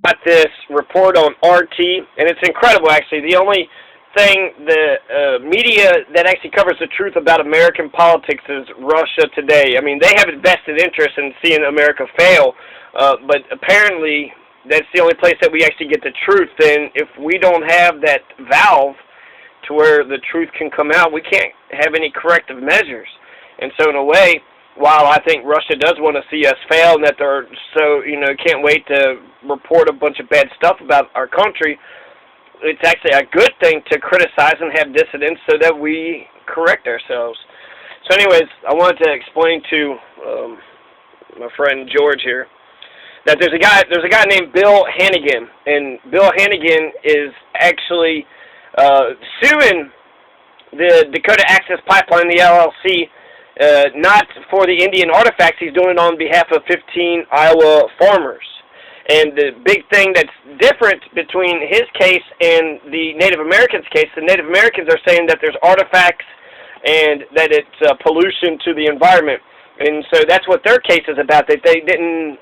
got this report on RT, and it's incredible, actually. The only thing the media that actually covers the truth about American politics is Russia Today. I mean, they have a vested interest in seeing America fail, but apparently that's the only place that we actually get the truth. And if we don't have that valve to where the truth can come out, we can't have any corrective measures. And so in a way, while I think Russia does want to see us fail and that they're so, can't wait to report a bunch of bad stuff about our country, it's actually a good thing to criticize and have dissidents so that we correct ourselves. So anyways, I wanted to explain to my friend George here that there's a guy named Bill Hanigan, and Bill Hanigan is actually suing the Dakota Access Pipeline, the LLC, not for the Indian artifacts. He's doing it on behalf of 15 Iowa farmers. And the big thing that's different between his case and the Native Americans' case, the Native Americans are saying that there's artifacts and that it's pollution to the environment. And so that's what their case is about, that they didn't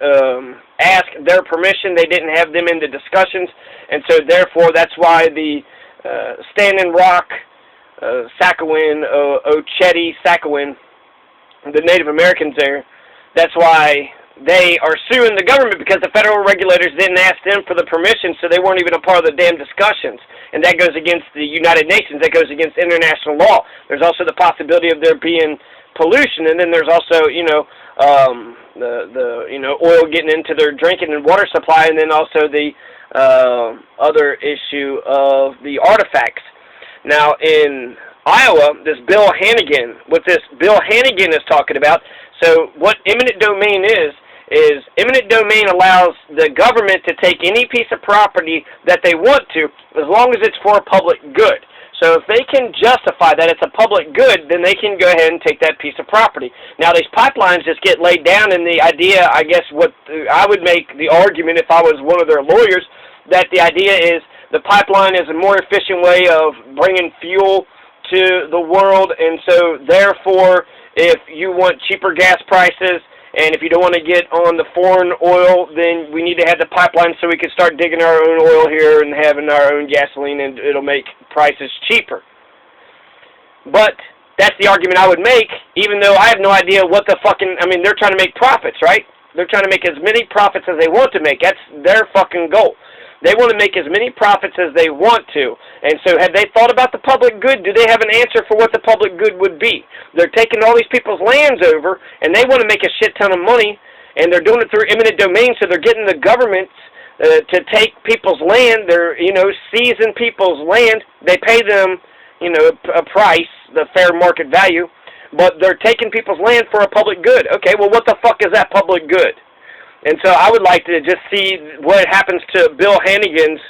ask their permission, they didn't have them in the discussions, and so therefore that's why the Standing Rock, Sakowin, Oceti, Sakowin, the Native Americans there, that's why they are suing the government, because the federal regulators didn't ask them for the permission, so they weren't even a part of the damn discussions. And that goes against the United Nations. That goes against international law. There's also the possibility of there being pollution, and then there's also, the oil getting into their drinking and water supply, and then also the other issue of the artifacts. Now, in Iowa, this Bill Hanigan, what this Bill Hanigan is talking about, so what eminent domain is eminent domain allows the government to take any piece of property that they want to, as long as it's for a public good. So if they can justify that it's a public good, then they can go ahead and take that piece of property. Now, these pipelines just get laid down, and the idea, I guess, what I would make the argument if I was one of their lawyers, that the idea is the pipeline is a more efficient way of bringing fuel to the world, and so therefore, if you want cheaper gas prices, and if you don't want to get on the foreign oil, then we need to have the pipeline so we can start digging our own oil here and having our own gasoline, and it'll make prices cheaper. But that's the argument I would make, even though I have no idea what the fucking, they're trying to make profits, right? They're trying to make as many profits as they want to make. That's their fucking goal. They want to make as many profits as they want to. And so have they thought about the public good? Do they have an answer for what the public good would be? They're taking all these people's lands over, and they want to make a shit ton of money, and they're doing it through eminent domain, so they're getting the governments to take people's land. They're, seizing people's land. They pay them, a price, the fair market value, but they're taking people's land for a public good. Okay, well, what the fuck is that public good? And so I would like to just see what happens to Bill Hanigan's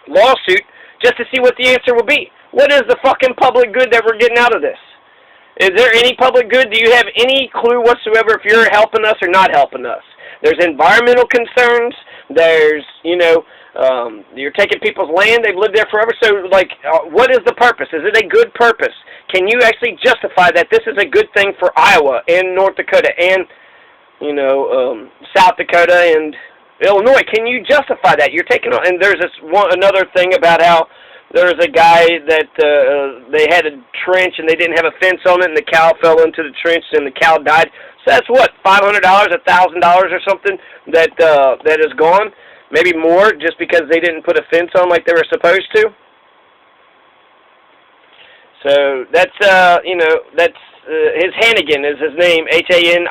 lawsuit, just to see what the answer will be. What is the fucking public good that we're getting out of this? Is there any public good? Do you have any clue whatsoever if you're helping us or not helping us? There's environmental concerns. There's, you're taking people's land. They've lived there forever. So, what is the purpose? Is it a good purpose? Can you actually justify that this is a good thing for Iowa and North Dakota and South Dakota and Illinois? Can you justify that? You're taking on, and there's another thing about how there's a guy that they had a trench and they didn't have a fence on it, and the cow fell into the trench and the cow died. So that's what, $500, $1,000 or something that is gone, maybe more, just because they didn't put a fence on like they were supposed to. So that's his Hanigan is his name, Hanigan.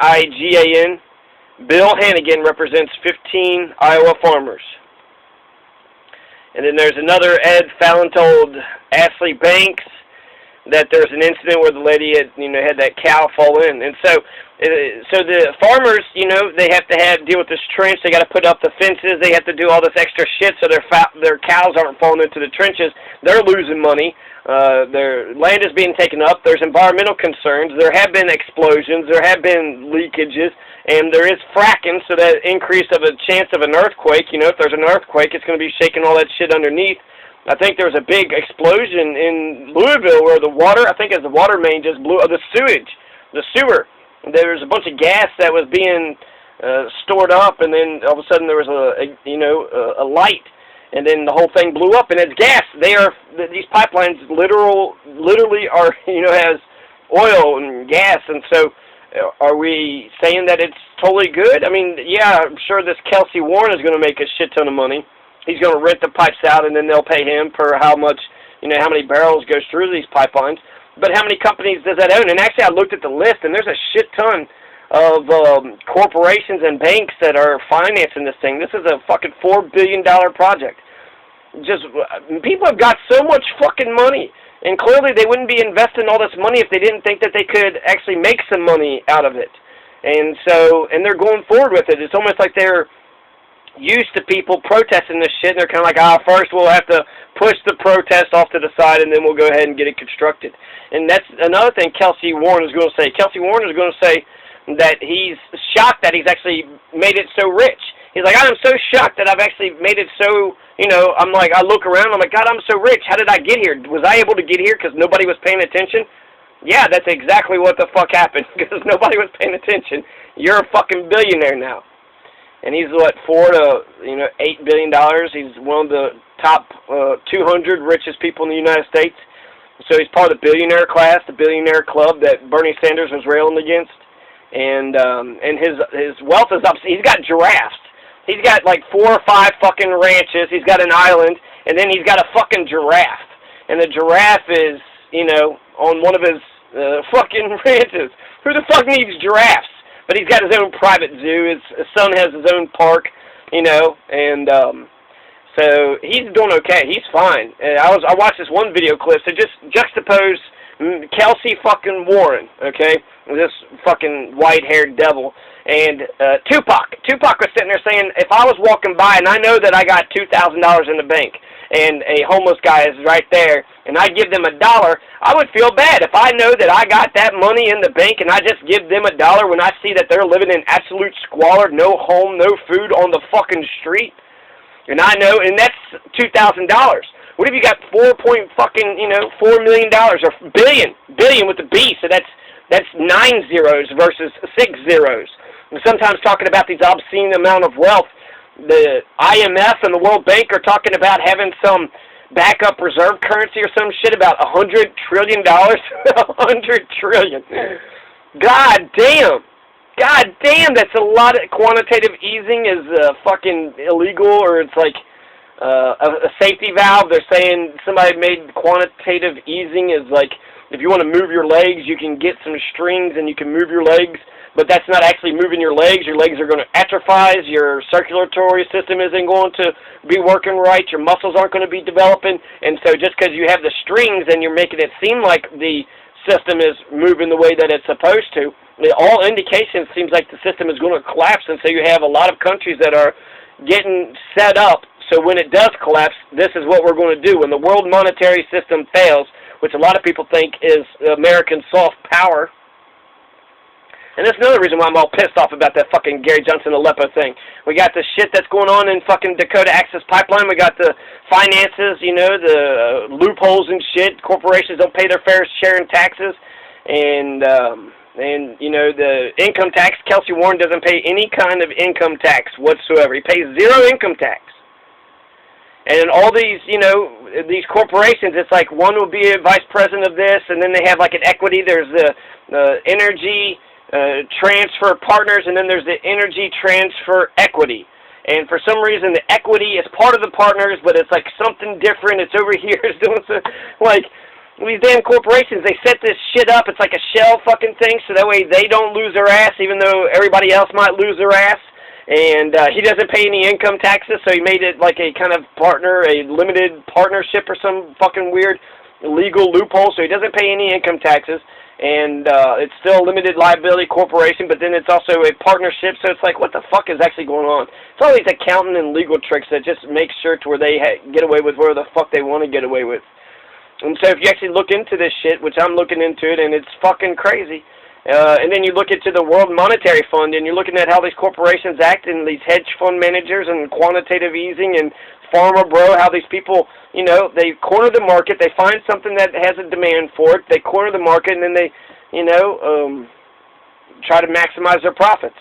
Bill Hanigan represents 15 Iowa farmers. And then there's another Ed Fallon told Ashley Banks that there's an incident where the lady had, had that cow fall in. And so the farmers, they have to deal with this trench. They got to put up the fences. They have to do all this extra shit so their cows aren't falling into the trenches. They're losing money. Their land is being taken up. There's environmental concerns. There have been explosions. There have been leakages. And there is fracking, so that increase of a chance of an earthquake. If there's an earthquake, it's going to be shaking all that shit underneath. I think there was a big explosion in Louisville where the water, I think it's the water main just blew, the sewer. There was a bunch of gas that was being stored up, and then all of a sudden there was a light, and then the whole thing blew up, and it's gas. These pipelines literally are, has oil and gas, and so are we saying that it's totally good? I mean, yeah, I'm sure this Kelcy Warren is going to make a shit ton of money. He's going to rent the pipes out, and then they'll pay him for how much, how many barrels goes through these pipelines. But how many companies does that own? And actually, I looked at the list, and there's a shit ton of corporations and banks that are financing this thing. This is a fucking $4 billion project. People have got so much fucking money, and clearly they wouldn't be investing all this money if they didn't think that they could actually make some money out of it. And they're going forward with it. It's almost like they're used to people protesting this shit, and they're kind of like, first we'll have to push the protest off to the side, and then we'll go ahead and get it constructed. And that's another thing Kelcy Warren is going to say. Kelcy Warren is going to say that he's shocked that he's actually made it so rich. He's like, I'm so shocked that I've actually made it so, I'm like, I look around, I'm like, God, I'm so rich. How did I get here? Was I able to get here because nobody was paying attention? Yeah, that's exactly what the fuck happened, because nobody was paying attention. You're a fucking billionaire now. And he's, $4 to, $8 billion. He's one of the top 200 richest people in the United States. So he's part of the billionaire class, the billionaire club that Bernie Sanders was railing against. And his wealth is up. He's got giraffes. He's got like 4 or 5 fucking ranches. He's got an island, and then he's got a fucking giraffe. And the giraffe is, on one of his fucking ranches. Who the fuck needs giraffes? But he's got his own private zoo. His son has his own park, and so he's doing okay. He's fine. And I watched this one video clip. So just juxtapose Kelcy fucking Warren, okay, this fucking white-haired devil, and Tupac. Tupac was sitting there saying, if I was walking by and I know that I got $2,000 in the bank, and a homeless guy is right there, and I give them $1, I would feel bad. If I know that I got that money in the bank and I just give them $1 when I see that they're living in absolute squalor, no home, no food on the fucking street, and I know, and that's $2,000. What if you got $4 million or billion with the B? So that's 9 zeros versus 6 zeros. And sometimes talking about these obscene amount of wealth. The IMF and the World Bank are talking about having some backup reserve currency or some shit about $100 trillion. $100 trillion. God damn, that's a lot. Of quantitative easing is fucking illegal, or it's like a safety valve. They're saying somebody made quantitative easing is like, if you want to move your legs, you can get some strings and you can move your legs. But that's not actually moving your legs. Your legs are going to atrophy. Your circulatory system isn't going to be working right. Your muscles aren't going to be developing. And so just because you have the strings and you're making it seem like the system is moving the way that it's supposed to, all indications seems like the system is going to collapse. And so you have a lot of countries that are getting set up. So when it does collapse, this is what we're going to do. When the world monetary system fails, which a lot of people think is American soft power. And that's another reason why I'm all pissed off about that fucking Gary Johnson Aleppo thing. We got the shit that's going on in fucking Dakota Access Pipeline. We got the finances, the loopholes and shit. Corporations don't pay their fair share in taxes. And the income tax. Kelcy Warren doesn't pay any kind of income tax whatsoever. He pays 0 income tax. And all these, these corporations, it's like one will be a vice president of this, and then they have like an equity. There's the energy transfer partners, and then there's the energy transfer equity. And for some reason, the equity is part of the partners, but it's like something different. It's over here. It's doing so, like these damn corporations. They set this shit up. It's like a shell fucking thing, so that way they don't lose their ass, even though everybody else might lose their ass. And he doesn't pay any income taxes, so he made it like a kind of partner, a limited partnership or some fucking weird legal loophole, so he doesn't pay any income taxes. And it's still a limited liability corporation, but then it's also a partnership, so it's like, what the fuck is actually going on? It's all these accounting and legal tricks that just make sure to where they get away with whatever the fuck they want to get away with. And so if you actually look into this shit, which I'm looking into it, and it's fucking crazy, and then you look into the World Monetary Fund, and you're looking at how these corporations act, and these hedge fund managers, and quantitative easing, and Pharma Bro, how these people, they corner the market, they find something that has a demand for it, they corner the market, and then they, try to maximize their profits.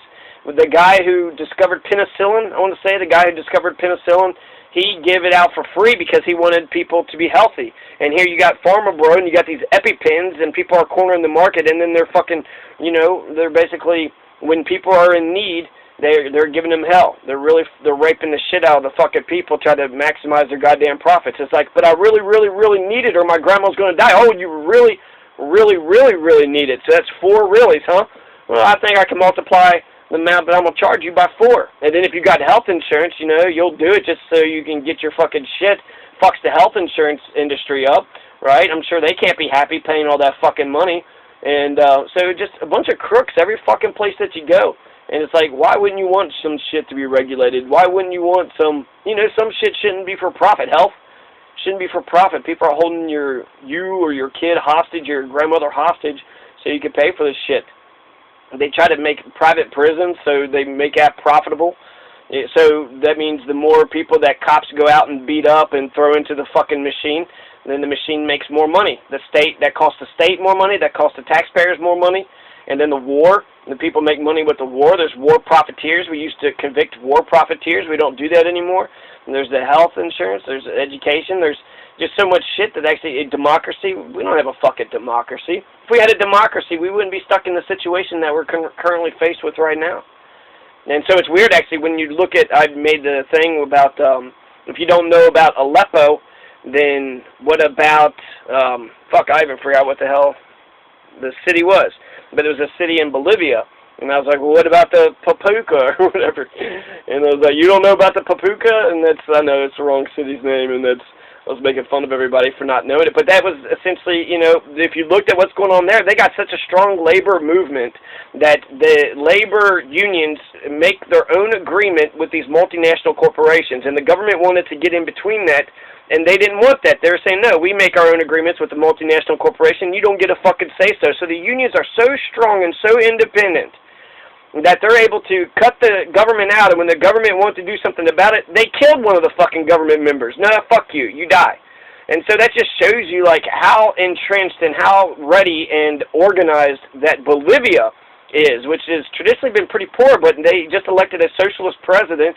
The guy who discovered penicillin, I want to say, the guy who discovered penicillin, he gave it out for free because he wanted people to be healthy. And here you got Pharma Bro, and you got these EpiPens, and people are cornering the market, and then they're fucking, you know, they're basically, when people are in need, they're giving them hell. They're raping the shit out of the fucking people, trying to maximize their goddamn profits. It's like, but I really, really, really need it, or my grandma's going to die. Oh, you really, really, really, really need it. So that's 4 reallys, huh? Well, I think I can multiply the amount that I'm going to charge you by 4. And then if you got health insurance, you know, you'll do it just so you can get your fucking shit. Fucks the health insurance industry up, right? I'm sure they can't be happy paying all that fucking money. And so just a bunch of crooks every fucking place that you go. And it's like, why wouldn't you want some shit to be regulated? Why wouldn't you want some, you know, some shit shouldn't be for profit. Health shouldn't be for profit. People are holding you or your kid hostage, your grandmother hostage, so you can pay for this shit. They try to make private prisons so they make that profitable. So that means the more people that cops go out and beat up and throw into the fucking machine, then the machine makes more money. The state, that costs the state more money, that costs the taxpayers more money. And then the war, the people make money with the war. There's war profiteers. We used to convict war profiteers. We don't do that anymore. And there's the health insurance. There's education. There's just so much shit that actually, democracy, we don't have a fucking democracy. If we had a democracy, we wouldn't be stuck in the situation that we're currently faced with right now. And so it's weird, actually, when you look at, I made the thing about, if you don't know about Aleppo, then what about, I even forgot what the hell the city was. But it was a city in Bolivia. And I was like, well, what about the Papuca or whatever? And I was like, you don't know about the Papuca? And I know it's the wrong city's name, and I was making fun of everybody for not knowing it. But that was essentially, you know, if you looked at what's going on there, they got such a strong labor movement that the labor unions make their own agreement with these multinational corporations. And the government wanted to get in between that. And they didn't want that. They were saying, no, we make our own agreements with the multinational corporation. You don't get a fucking say-so. So the unions are so strong and so independent that they're able to cut the government out. And when the government wants to do something about it, they killed one of the fucking government members. No, fuck you. You die. And so that just shows you, like, how entrenched and how ready and organized that Bolivia is, which has traditionally been pretty poor, but they just elected a socialist president.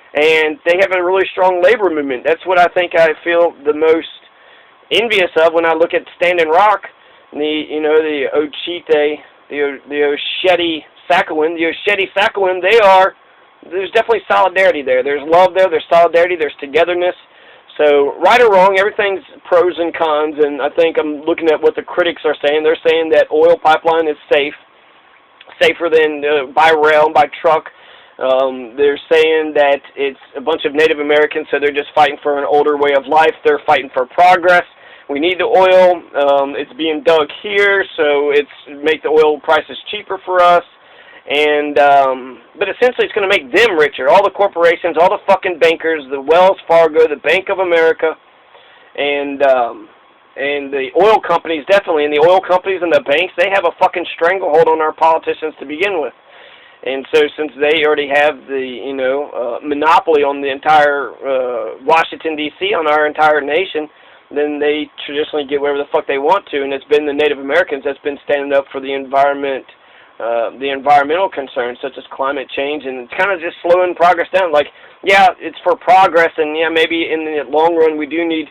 And they have a really strong labor movement. That's what I think I feel the most envious of when I look at Standing Rock, the Ochete, the Osheti Sakowin. The Osheti Sakowin, there's definitely solidarity there. There's love there, there's solidarity, there's togetherness. So, right or wrong, everything's pros and cons, and I think I'm looking at what the critics are saying. They're saying that oil pipeline is safer than by rail and by truck. They're saying that it's a bunch of Native Americans, so they're just fighting for an older way of life. They're fighting for progress. We need the oil. It's being dug here, so it's make the oil prices cheaper for us. And but essentially, it's going to make them richer. All the corporations, all the fucking bankers, the Wells Fargo, the Bank of America, and the oil companies definitely. And the oil companies and the banks, they have a fucking stranglehold on our politicians to begin with. And so since they already have the, monopoly on the entire Washington, D.C., on our entire nation, then they traditionally get whatever the fuck they want to. And it's been the Native Americans that's been standing up for the environment, the environmental concerns such as climate change. And it's kind of just slowing progress down. Like, yeah, it's for progress. And, yeah, maybe in the long run we do need,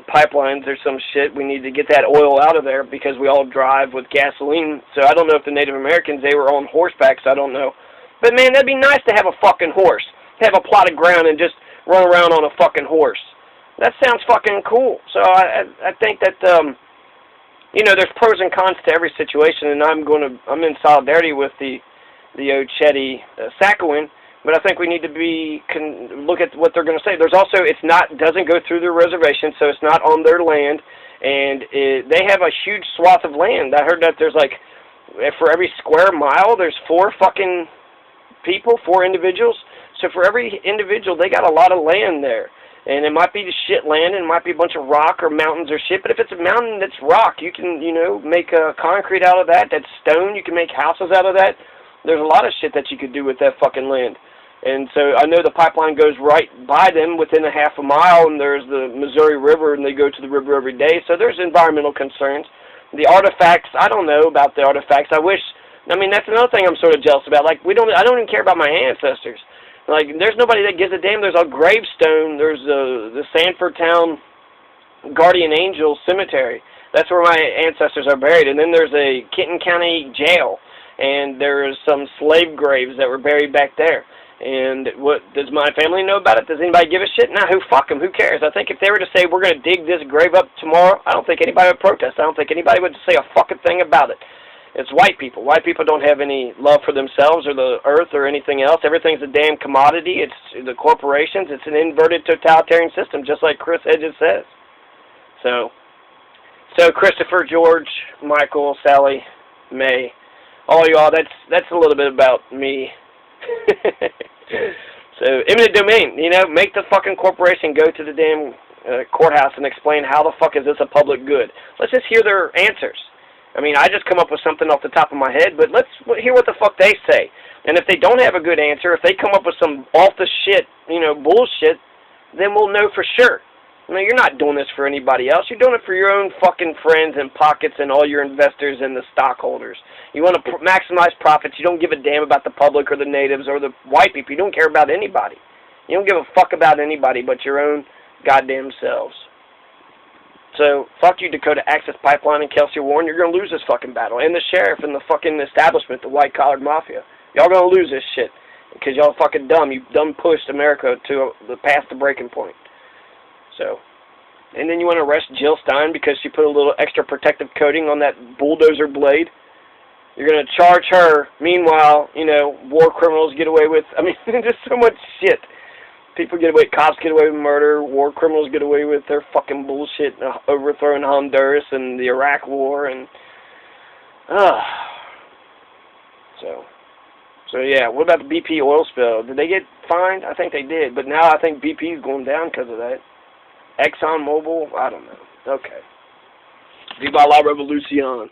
pipelines or some shit. We need to get that oil out of there because we all drive with gasoline. So I don't know if the Native Americans, they were on horsebacks. I don't know. But, man, that'd be nice to have a fucking horse. Have a plot of ground and just run around on a fucking horse. That sounds fucking cool. So I think that, there's pros and cons to every situation. And I'm in solidarity with the Ocheti Sakowin. But I think we need to look at what they're going to say. There's also, doesn't go through their reservation, so it's not on their land, and they have a huge swath of land. I heard that there's like, for every square mile, there's 4 fucking people, 4 individuals. So for every individual, they got a lot of land there. And it might be the shit land, and it might be a bunch of rock or mountains or shit, but if it's a mountain that's rock, you can, make concrete out of that. That's stone. You can make houses out of that. There's a lot of shit that you could do with that fucking land. And so I know the pipeline goes right by them within a half a mile, and there's the Missouri River, and they go to the river every day. So there's environmental concerns. The artifacts, I don't know about the artifacts. I wish I mean, that's another thing I'm sort of jealous about. Like, I don't even care about my ancestors. Like, there's nobody that gives a damn. There's a gravestone. There's the Sanford Town Guardian Angel Cemetery. That's where my ancestors are buried. And then there's a Kenton County jail, and there's some slave graves that were buried back there. And what does my family know about it? Does anybody give a shit? Nah, who fuck them? Who cares? I think if they were to say we're going to dig this grave up tomorrow, I don't think anybody would protest. I don't think anybody would say a fucking thing about it. It's white people. White people don't have any love for themselves or the earth or anything else. Everything's a damn commodity. It's the corporations. It's an inverted totalitarian system, just like Chris Hedges says. So Christopher, George, Michael, Sally, May, all y'all, that's a little bit about me. So, eminent domain, you know, make the fucking corporation go to the damn courthouse and explain how the fuck is this a public good. Let's just hear their answers. I mean, I just come up with something off the top of my head, but let's hear what the fuck they say. And if they don't have a good answer, if they come up with some off-the-shit, you know, bullshit, then we'll know for sure. I mean, you're not doing this for anybody else. You're doing it for your own fucking friends and pockets and all your investors and the stockholders. You want to maximize profits. You don't give a damn about the public or the natives or the white people. You don't care about anybody. You don't give a fuck about anybody but your own goddamn selves. So, fuck you, Dakota Access Pipeline and Kelcy Warren. You're going to lose this fucking battle. And the sheriff and the fucking establishment, the white-collared mafia. Y'all going to lose this shit because y'all fucking dumb. You dumb pushed America to past the breaking point. So, and then you want to arrest Jill Stein because she put a little extra protective coating on that bulldozer blade. You're going to charge her. Meanwhile, you know, war criminals get away with, I mean, there's so much shit. People get away, cops get away with murder, war criminals get away with their fucking bullshit, overthrowing Honduras and the Iraq War, and, So yeah, what about the BP oil spill? Did they get fined? I think they did, but now I think BP is going down because of that. ExxonMobil, I don't know. Okay. Viva la revolución.